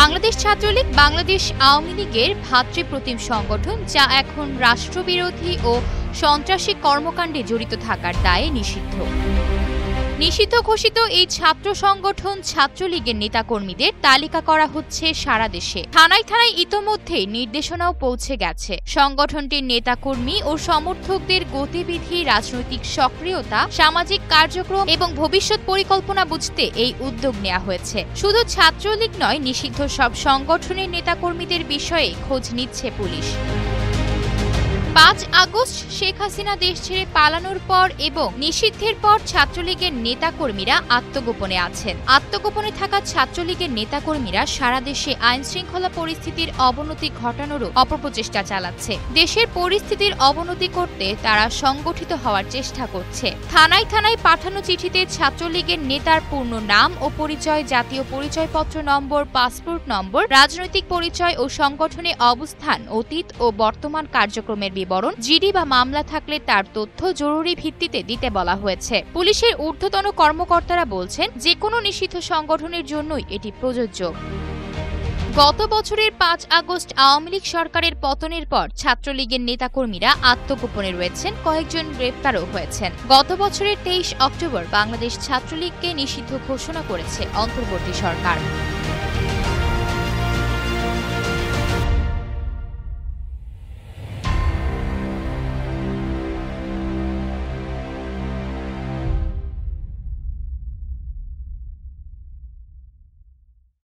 বাংলাদেশ ছাত্রলীগ বাংলাদেশ আওয়ামী লীগের ভ্রাতৃপ্রতিম সংগঠন, যা এখন রাষ্ট্রবিরোধী ও সন্ত্রাসী কর্মকাণ্ডে জড়িত থাকার দায়ে নিষিদ্ধ ঘোষিত এই ছাত্র সংগঠন ছাত্রলীগের নেতাকর্মীদের তালিকা করা হচ্ছে সারা দেশে। থানায় ইতোমধ্যেই নির্দেশনাও পৌঁছে গেছে। সংগঠনটির নেতাকর্মী ও সমর্থকদের গতিবিধি, রাজনৈতিক সক্রিয়তা, সামাজিক কার্যক্রম এবং ভবিষ্যৎ পরিকল্পনা বুঝতে এই উদ্যোগ নেওয়া হয়েছে। শুধু ছাত্রলীগ নয়, নিষিদ্ধ সব সংগঠনের নেতাকর্মীদের বিষয়ে খোঁজ নিচ্ছে পুলিশ। ৫ আগস্ট শেখ হাসিনা দেশ ছেড়ে পালানোর পর এবং নিষিদ্ধের পর ছাত্রলীগের নেতাকর্মীরা আত্মগোপনে আছেন। আত্মগোপনে থাকা ছাত্রলীগের নেতাকর্মীরা সারা দেশে আইন শৃঙ্খলা পরিস্থিতির অবনতি ঘটানোরও অপপ্রচেষ্টা চালাচ্ছে। দেশের পরিস্থিতির অবনতি করতে তারা সংগঠিত হওয়ার চেষ্টা করছে। থানায় পাঠানো চিঠিতে ছাত্রলীগের নেতার পূর্ণ নাম ও পরিচয়, জাতীয় পরিচয়পত্র নম্বর, পাসপোর্ট নম্বর, রাজনৈতিক পরিচয় ও সংগঠনে অবস্থান, অতীত ও বর্তমান কার্যক্রমের বিবরণ, জিডি বা মামলা থাকলে তার তথ্য জরুরি ভিত্তিতে দিতে বলা হয়েছে। পুলিশের ঊর্ধ্বতন কর্মকর্তারা বলছেন, যে কোনো নিষিদ্ধ সংগঠনের জন্যই এটি প্রযোজ্য। গত বছরের ৫ আগস্ট আওয়ামী লীগ সরকারের পতনের পর ছাত্রলীগের নেতাকর্মীরা আত্মগোপনে রয়েছেন, কয়েকজন গ্রেপ্তারও হয়েছেন। গত বছরের ২৩ অক্টোবর বাংলাদেশ ছাত্রলীগকে নিষিদ্ধ ঘোষণা করেছে অন্তর্বর্তী সরকার।